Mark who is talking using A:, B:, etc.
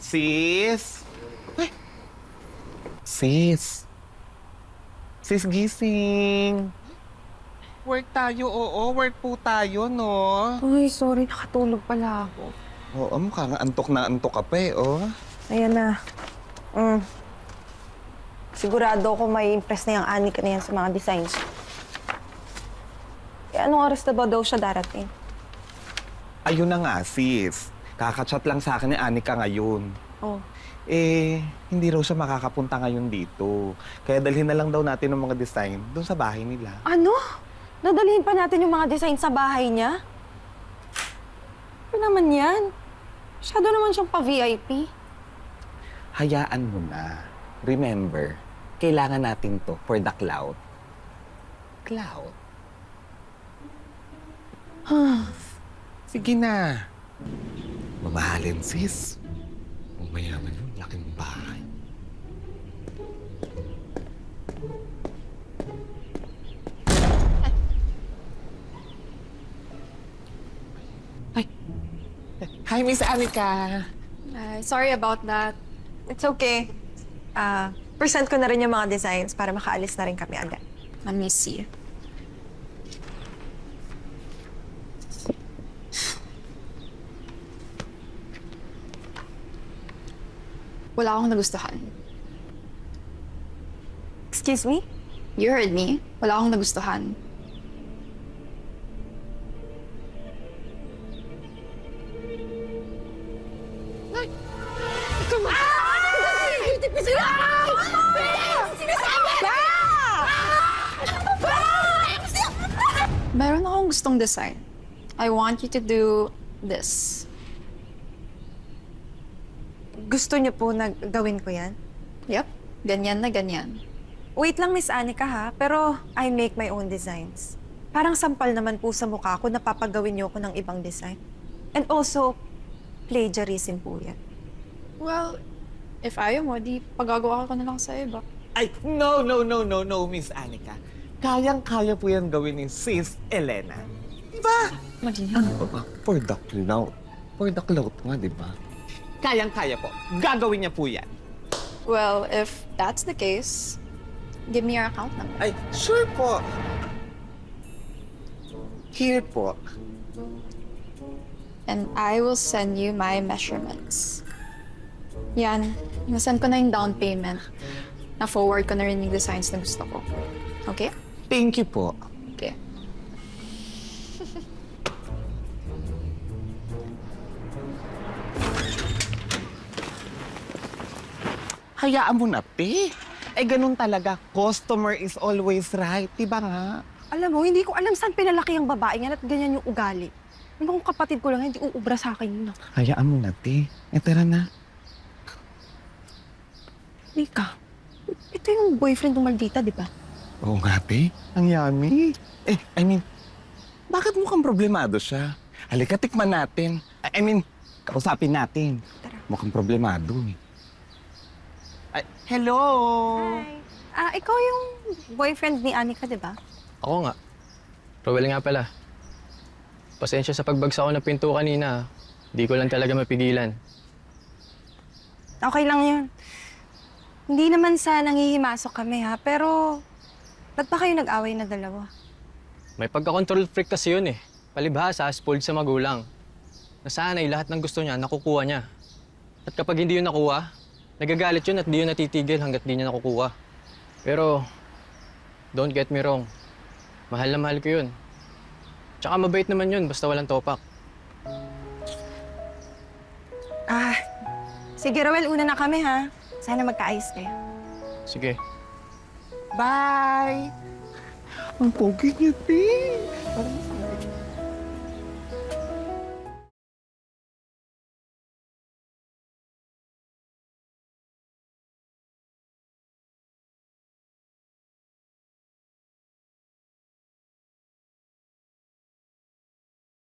A: Sis? Ay. Sis? Sis, gising. Work tayo, oo. Work po tayo, no?
B: Ay, sorry. Nakatulog pala ako.
A: Oo, mukhang antok na antok ka pa eh, oh.
B: Ayan na. Sigurado ako may impress na yung Anika na yan sa mga designs. Eh, anong oras na ba daw siya darating?
A: Ayun na nga, sis. Kakachat lang sa akin ni Anika ngayon.
B: Oh.
A: Eh, hindi raw siya makakapunta ngayon dito. Kaya dalhin na lang daw natin ng mga design doon sa bahay nila.
B: Ano? Nadalhin pa natin yung mga design sa bahay niya? Ano naman yan? Masyado naman siyang pa-VIP.
A: Hayaan mo na. Remember, kailangan natin to for the cloud. Cloud? Sige na. Mamahalin, sis. Mayaman yung laking bahay. Ay. Hi, Miss Anika.
C: Sorry about that.
B: It's okay. Present ko na rin yung mga designs para makaalis na rin kami agad.
C: Let me see. Wala akong nagustuhan.
B: Excuse me?
C: You heard me. Wala akong nagustuhan. Meron akong gustong design. I want you to do this.
B: Gusto niyo po na gawin ko yan?
C: Yep. Ganyan na ganyan.
B: Wait lang, Miss Anika ha, pero I make my own designs. Parang sampal naman po sa mukha ko na papagawin niyo ko ng ibang design. And also, plagiarism po yan.
C: Well, if ayaw mo, di pagagawa ko na lang sa iba.
A: Ay, no, Miss Anika. Kayang-kaya po yan gawin ni Sis Elena. Diba? Ano ba? For the clout. For the clout nga, diba? Kayang-kaya po. Gagawin niya po yan.
C: Well, if that's the case, give me your account number.
A: Ay, sure po. Here po.
C: And I will send you my measurements. Yan. Nasend ko na yung down payment. Na-forward ko na rin yung designs na gusto ko. Okay?
A: Thank you po.
C: Okay.
A: Hayaan mo na, pe. Eh, ganun talaga. Customer is always right. Diba nga?
B: Alam mo, hindi ko alam saan pinalaki ang babae yan at ganyan yung ugali. Ano kung kapatid ko lang, hindi uubra sa akin yun.
A: Hayaan mo na, pe. Eh, tara na.
B: Mika, ito yung boyfriend ng Maldita, di ba?
A: Oo nga, pe. Ang yummy. Eh, bakit mukhang problemado siya? Halika, tikman natin. Kausapin natin.
B: Tara.
A: Mukhang problemado eh. Ay, hello!
B: Hi. Ikaw yung boyfriend ni Anika, di ba?
D: Ako nga. Rowel nga pala. Pasensya sa pagbagsak ko ng pinto kanina. Di ko lang talaga mapigilan.
B: Okay lang yun. Hindi naman sa nangihimasok kami, ha? Pero, ba't ba kayo nag-away na dalawa?
D: May pagka-control freak kasi yun eh. Palibhasa, spoiled sa magulang. Nasanay lahat ng gusto niya, nakukuha niya. At kapag hindi yun nakuha, nagagalit yun at di yun natitigil hanggat di niya nakukuha. Pero, don't get me wrong. Mahal na mahal ko yun. Tsaka mabait naman yun, basta walang topak.
B: Sige, Roel, una na kami, ha? Sana magkaayos kayo.
D: Sige.
A: Bye! Ang pogi niya, pe. Parang